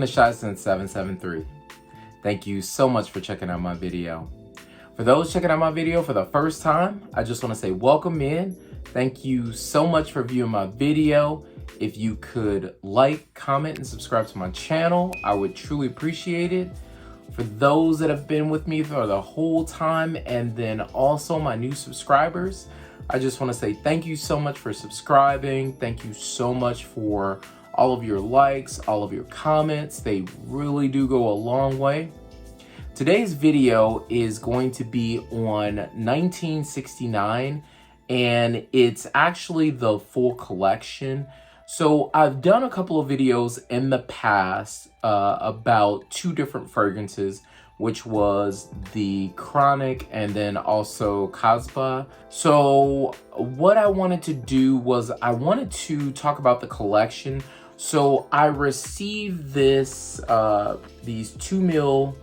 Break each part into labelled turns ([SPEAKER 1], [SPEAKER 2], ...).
[SPEAKER 1] the Shy Since 773. Thank you so much for checking out my video. For those checking out my video for the first time, I just want to say welcome in. Thank you so much for viewing my video. If you could like, comment, and subscribe to my channel, I would truly appreciate it. For those that have been with me for the whole time, and then also my new subscribers, I just want to say thank you so much for subscribing. Thank you so much for all of your likes, all of your comments. They really do go a long way. Today's video is going to be on 1969, and it's actually the full collection. So I've done a couple of videos in the past about two different fragrances, which was the Chronic and then also Kasbah. So what I wanted to do was I wanted to talk about the collection. So I received this these 2 ml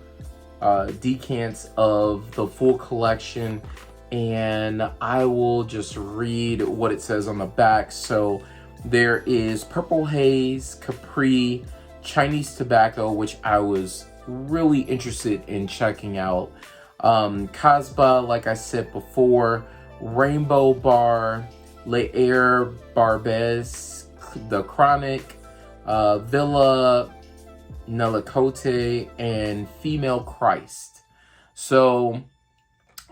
[SPEAKER 1] decants of the full collection, and I will just read what it says on the back. So there is Purple Haze, Capri, Chinese Tobacco, which I was really interested in checking out. Kasbah, like I said before, Rainbow Bar, L'Air Barbez, the Chronic, Villa Nelicote, and Female Christ. So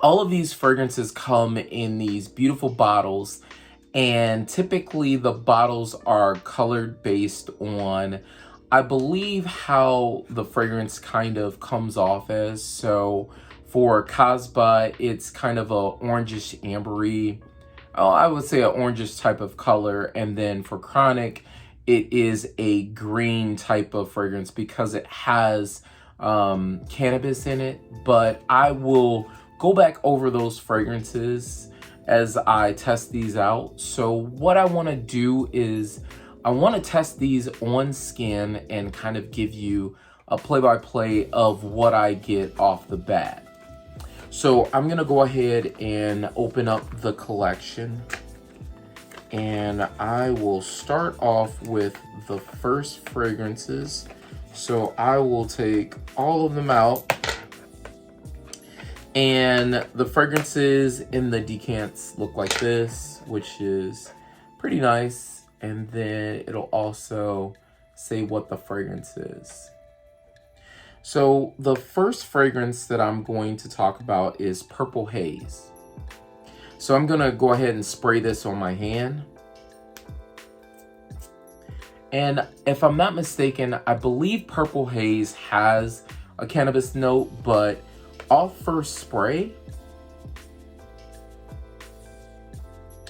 [SPEAKER 1] all of these fragrances come in these beautiful bottles, and typically the bottles are colored based on, I believe, how the fragrance kind of comes off as. So for Kasbah, it's kind of a orangish ambery, I would say an orangish type of color. And then for Chronic, it is a green type of fragrance because it has cannabis in it. But I will go back over those fragrances as I test these out. So what I want to do is I want to test these on skin and kind of give you a play-by-play of what I get off the bat. So I'm going to go ahead and open up the collection, and I will start off with the first fragrances. So I will take all of them out, and the fragrances in the decants look like this, which is pretty nice. And then it'll also say what the fragrance is. So the first fragrance that I'm going to talk about is Purple Haze. So I'm gonna go ahead and spray this on my hand. And if I'm not mistaken, I believe Purple Haze has a cannabis note, but off first spray,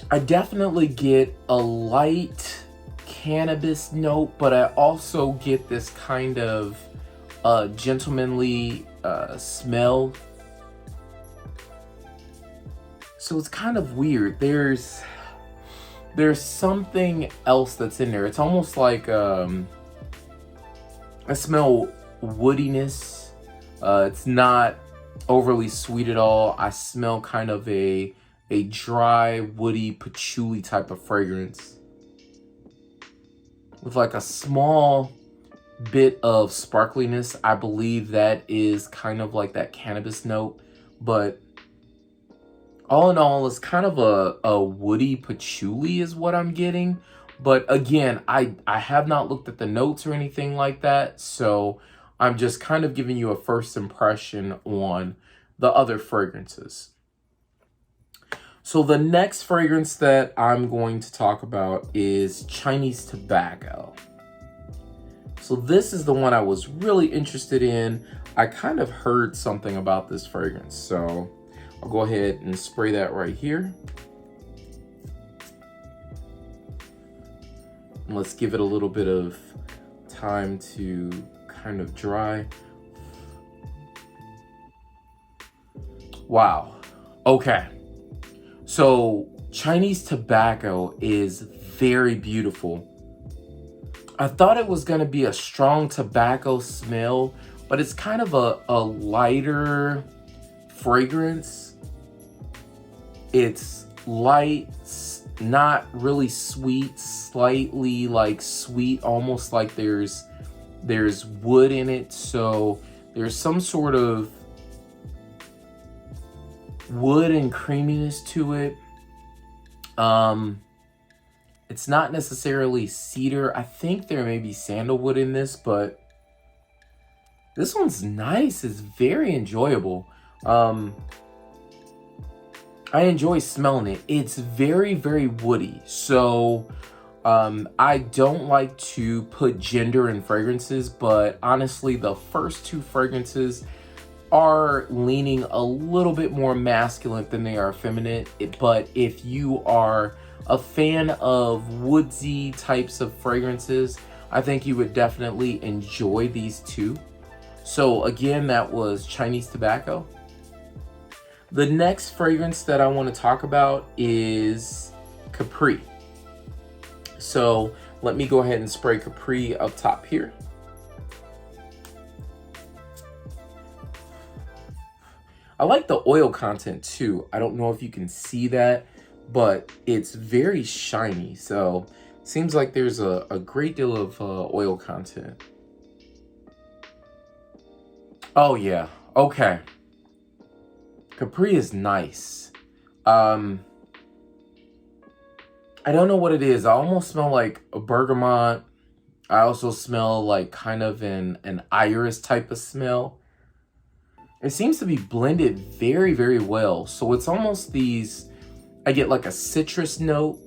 [SPEAKER 1] I definitely get a light cannabis note, but I also get this kind of gentlemanly smell. So it's kind of weird. There's something else that's in there. It's almost like I smell woodiness. It's not overly sweet at all. I smell kind of a dry, woody, patchouli type of fragrance with like a small bit of sparkliness. I believe that is kind of like that cannabis note, but all in all, it's kind of a woody patchouli is what I'm getting. But again, I have not looked at the notes or anything like that, so I'm just kind of giving you a first impression on the other fragrances. So the next fragrance that I'm going to talk about is Chinese Tobacco. So this is the one I was really interested in. I kind of heard something about this fragrance, so I'll go ahead and spray that right here. And let's give it a little bit of time to kind of dry. Wow. Okay. So Chinese Tobacco is very beautiful. I thought it was gonna be a strong tobacco smell, but it's kind of a lighter fragrance. It's light, not really sweet, slightly like sweet, almost like there's There's wood in it, so there's some sort of wood and creaminess to it. It's not necessarily cedar. I think there may be sandalwood in this, but this one's nice. It's very enjoyable. I enjoy smelling it. It's very, very woody. So I don't like to put gender in fragrances, but honestly, the first two fragrances are leaning a little bit more masculine than they are feminine. But if you are a fan of woodsy types of fragrances, I think you would definitely enjoy these two. So again, that was Chinese tobacco. The next fragrance that I want to talk about is Capri. So let me go ahead and spray Capri up top here. I like the oil content too. I don't know if you can see that, but it's very shiny. So seems like there's a great deal of oil content. Oh yeah, okay. Capri is nice. I don't know what it is. I almost smell like a bergamot. I also smell like kind of an iris type of smell. It seems to be blended very, very well. So it's almost these, I get like a citrus note.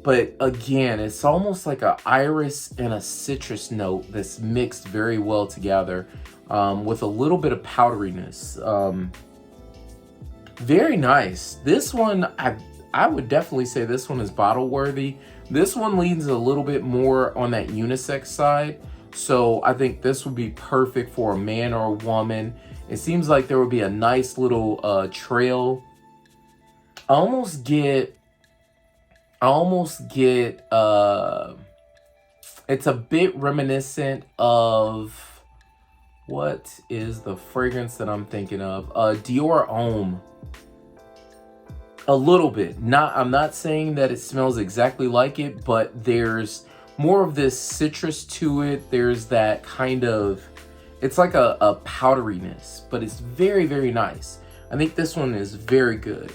[SPEAKER 1] But again, it's almost like an iris and a citrus note that's mixed very well together. With a little bit of powderiness. Very nice. This one, I would definitely say this one is bottle worthy. This one leans a little bit more on that unisex side. So I think this would be perfect for a man or a woman. It seems like there would be a nice little trail. I almost get, it's a bit reminiscent of, what is the fragrance that I'm thinking of? Dior Homme. A little bit. I'm not saying that it smells exactly like it, but there's more of this citrus to it. There's that kind of, it's like a powderiness, but it's very, very nice. I think this one is very good.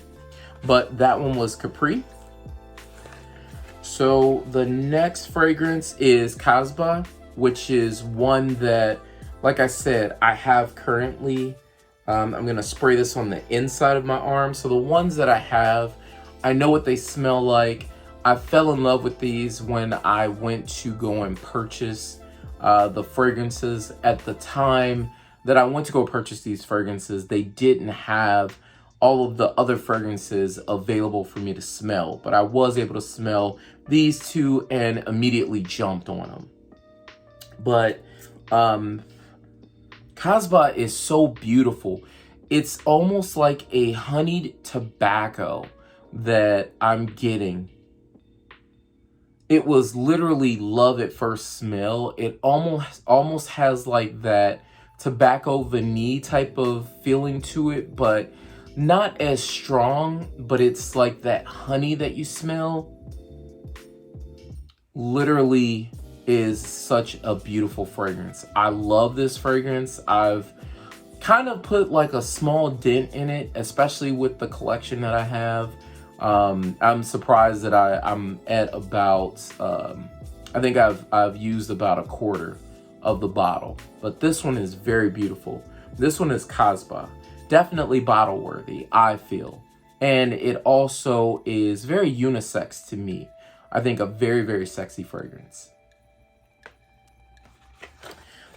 [SPEAKER 1] But that one was Capri. So the next fragrance is Kasbah, which is one that, like I said, I have currently. I'm gonna spray this on the inside of my arm. So the ones that I have, I know what they smell like. I fell in love with these when I went to go and purchase the fragrances. At the time that I went to go purchase these fragrances, they didn't have all of the other fragrances available for me to smell, but I was able to smell these two and immediately jumped on them. But Kasbah is so beautiful. It's almost like a honeyed tobacco that I'm getting. It was literally love at first smell. It almost has like that tobacco vanilla type of feeling to it, but not as strong, but it's like that honey that you smell. Literally is such a beautiful fragrance. I love this fragrance. I've kind of put like a small dent in it, especially with the collection that I have. I'm surprised that I'm at about, I think I've used about a quarter of the bottle, but this one is very beautiful. This one is Kasbah. Definitely bottle worthy, I feel. And it also is very unisex to me. I think a very, very sexy fragrance.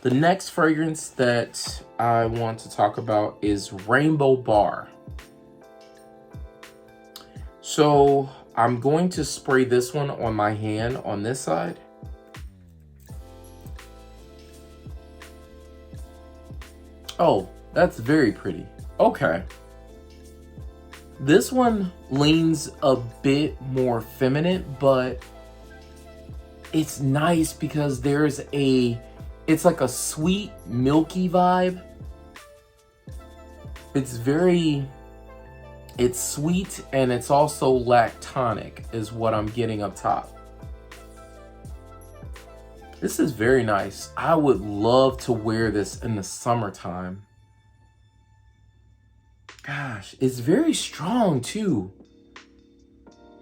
[SPEAKER 1] The next fragrance that I want to talk about is Rainbow Bar. So I'm going to spray this one on my hand on this side. Oh, that's very pretty. Okay. This one leans a bit more feminine, but it's nice because it's like a sweet, milky vibe. It's sweet and it's also lactonic is what I'm getting up top. This is very nice. I would love to wear this in the summertime. Gosh, it's very strong too.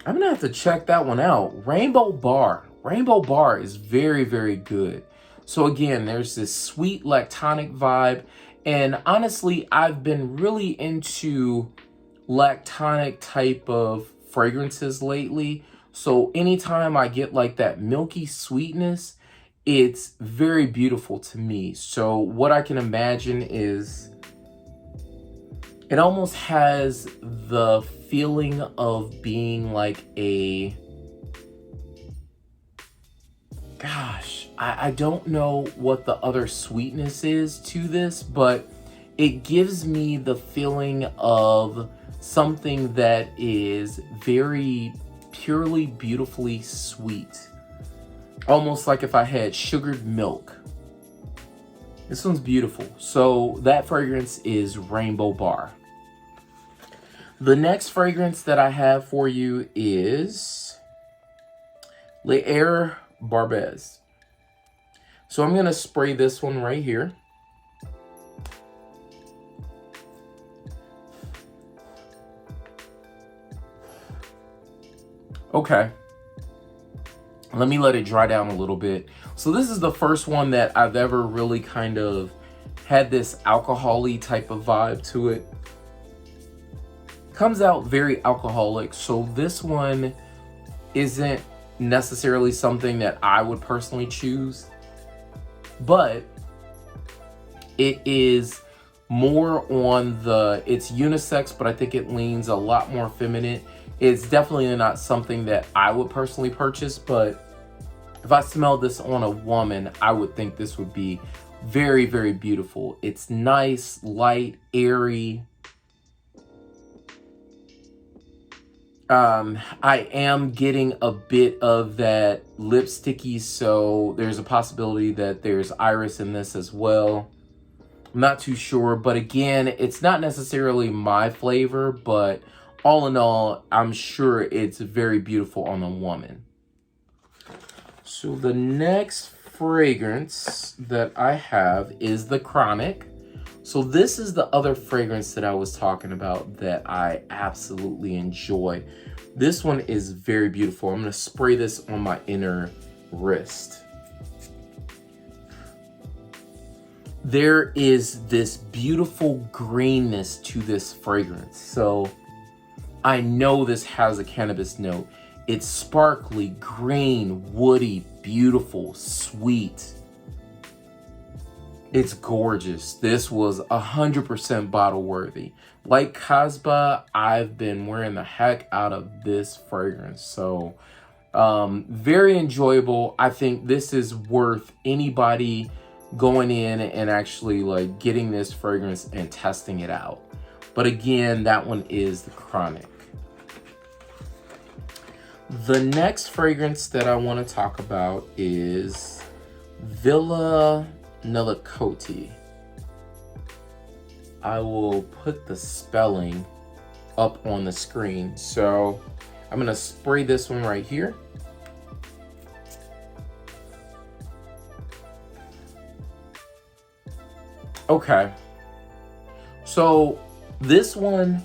[SPEAKER 1] I'm gonna have to check that one out. Rainbow Bar. Rainbow Bar is very, very good. So again, there's this sweet lactonic vibe. And honestly, I've been really into lactonic type of fragrances lately. So anytime I get like that milky sweetness, it's very beautiful to me. So what I can imagine is it almost has the feeling of being like a, gosh, I don't know what the other sweetness is to this, but it gives me the feeling of something that is very purely beautifully sweet. Almost like if I had sugared milk. This one's beautiful. So that fragrance is Rainbow Bar. The next fragrance that I have for you is L'Air Barbez. So I'm gonna spray this one right here. Okay. Let me let it dry down a little bit. So this is the first one that I've ever really kind of had this alcohol-y type of vibe to it. Comes out very alcoholic, so this one isn't necessarily something that I would personally choose, but it is more on the, it's unisex, but I think it leans a lot more feminine. It's definitely not something that I would personally purchase, but if I smelled this on a woman, I would think this would be very, very beautiful. It's nice, light, airy. I am getting a bit of that lipsticky, so there's a possibility that there's iris in this as well. I'm not too sure, but again, it's not necessarily my flavor, but all in all, I'm sure it's very beautiful on a woman. So the next fragrance that I have is the Chronic. So this is the other fragrance that I was talking about that I absolutely enjoy. This one is very beautiful. I'm gonna spray this on my inner wrist. There is this beautiful greenness to this fragrance. So I know this has a cannabis note. It's sparkly, green, woody, beautiful, sweet. It's gorgeous. This was 100% bottle worthy. Like Kasbah, I've been wearing the heck out of this fragrance. So very enjoyable. I think this is worth anybody going in and actually like getting this fragrance and testing it out. But again, that one is the Chronic. The next fragrance that I want to talk about is Villa Nelicote. I will put the spelling up on the screen. So I'm gonna spray this one right here. Okay. So this one,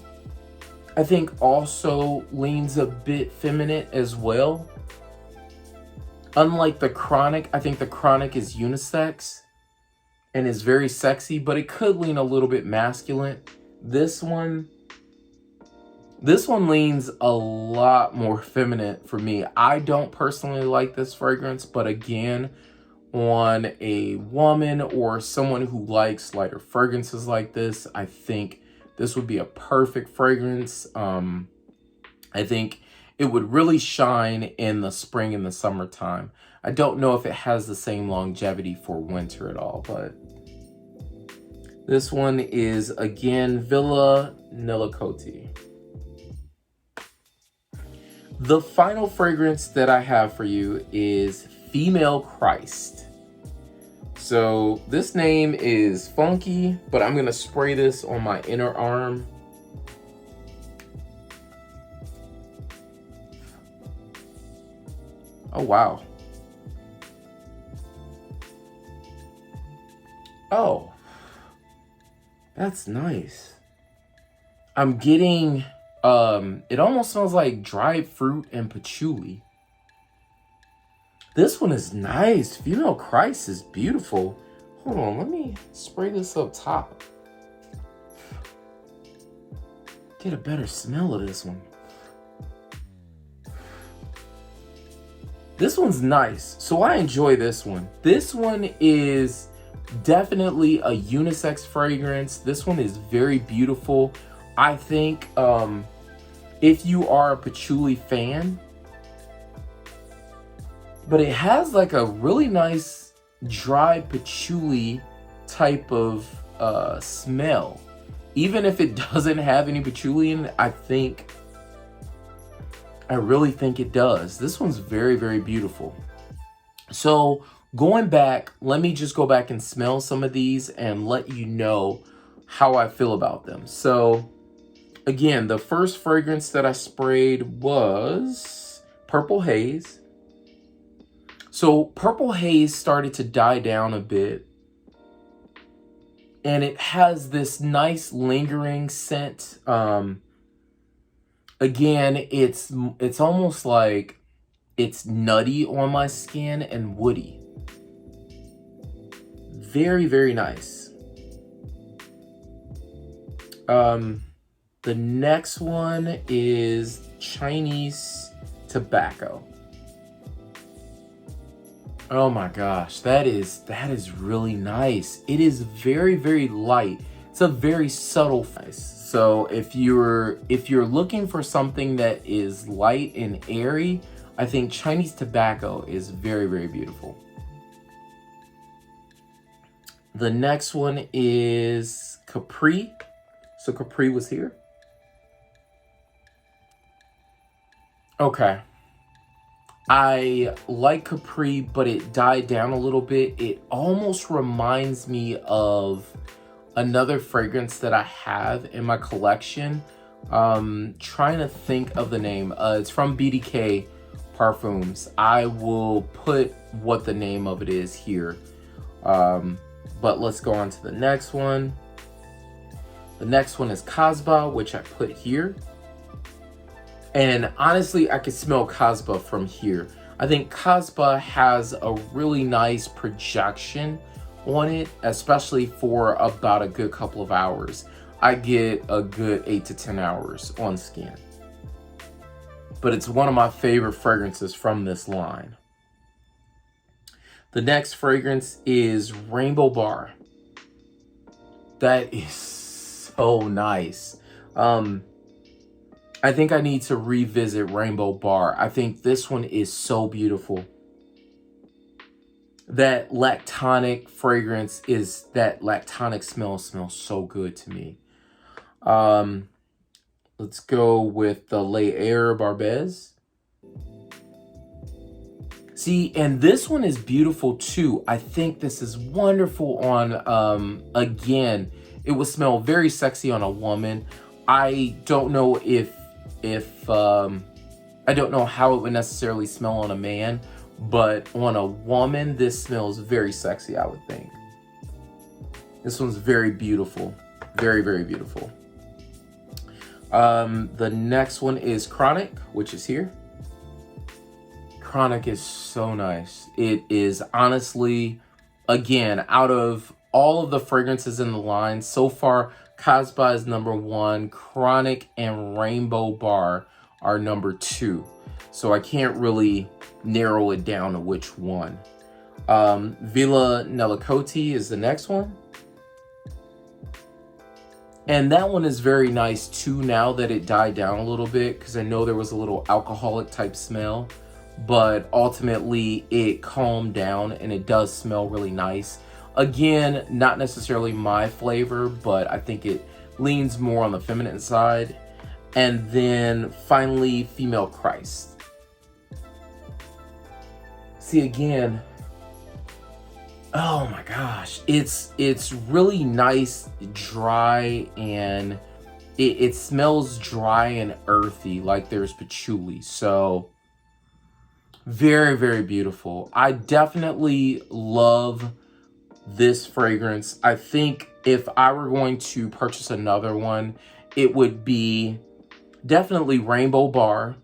[SPEAKER 1] I think also leans a bit feminine as well. Unlike the Chronic, I think the Chronic is unisex and is very sexy, but it could lean a little bit masculine. This one leans a lot more feminine for me. I don't personally like this fragrance, but again, on a woman or someone who likes lighter fragrances like this, I think this would be a perfect fragrance. I think it would really shine in the spring and the summertime. I don't know if it has the same longevity for winter at all, but this one is, again, Villa Nelicote. The final fragrance that I have for you is Female Christ. So this name is funky, but I'm gonna spray this on my inner arm. Oh, wow. Oh, that's nice. I'm getting, it almost smells like dried fruit and patchouli. This one is nice. Female Christ is beautiful. Hold on, let me spray this up top. Get a better smell of this one. This one's nice, so I enjoy this one. This one is definitely a unisex fragrance. This one is very beautiful. I think if you are a patchouli fan, but it has like a really nice dry patchouli type of smell. Even if it doesn't have any patchouli in it, I really think it does. This one's very, very beautiful. So going back, let me just go back and smell some of these and let you know how I feel about them. So again, the first fragrance that I sprayed was Purple Haze. So Purple Haze started to die down a bit. And it has this nice lingering scent. Again, it's almost like it's nutty on my skin and woody. Very, very nice. The next one is Chinese tobacco. Oh my gosh, that is really nice. It is very, very light. It's a very subtle nice. So if you're looking for something that is light and airy, I think Chinese tobacco is very, very beautiful. The next one is Capri. So Capri was here. Okay. I like Capri, but it died down a little bit. It almost reminds me of another fragrance that I have in my collection. Trying to think of the name. It's from BDK Parfums. I will put what the name of it is here. But let's go on to the next one. The next one is Kasbah, which I put here. And honestly, I can smell Kasbah from here. I think Kasbah has a really nice projection on it, especially for about a good couple of hours. I get a good 8 to 10 hours on skin. But it's one of my favorite fragrances from this line. The next fragrance is Rainbow Bar. That is so nice. I think I need to revisit Rainbow Bar. I think this one is so beautiful. That lactonic fragrance that lactonic smell smells so good to me. Let's go with the Les Air Barbez. See, and this one is beautiful too. I think this is wonderful on, again, it will smell very sexy on a woman. I don't know I don't know how it would necessarily smell on a man, but on a woman, this smells very sexy, I would think. This one's very beautiful. Very, very beautiful. The next one is Chronic, which is here. Chronic is so nice. It is honestly, again, out of all of the fragrances in the line, so far, Kasbah is number 1. Chronic and Rainbow Bar are number 2. So I can't really narrow it down to which one. Villa Nelicote is the next one. And that one is very nice too now that it died down a little bit, because I know there was a little alcoholic type smell, but ultimately it calmed down and it does smell really nice. Again, not necessarily my flavor, but I think it leans more on the feminine side. And then finally, Female Christ. See, again, oh my gosh, it's really nice, dry, and it smells dry and earthy, like there's patchouli. So very, very beautiful. I definitely love this fragrance. I think if I were going to purchase another one, it would be definitely Rainbow Bar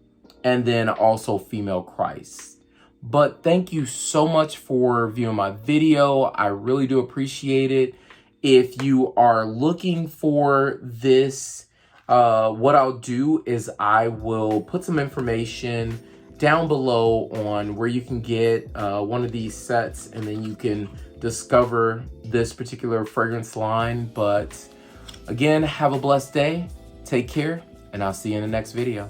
[SPEAKER 1] and then also Female Christ. But thank you so much for viewing my video. I really do appreciate it. If you are looking for this, what I'll do is I will put some information down below on where you can get one of these sets, and then you can discover this particular fragrance line. But again, have a blessed day, take care, and I'll see you in the next video.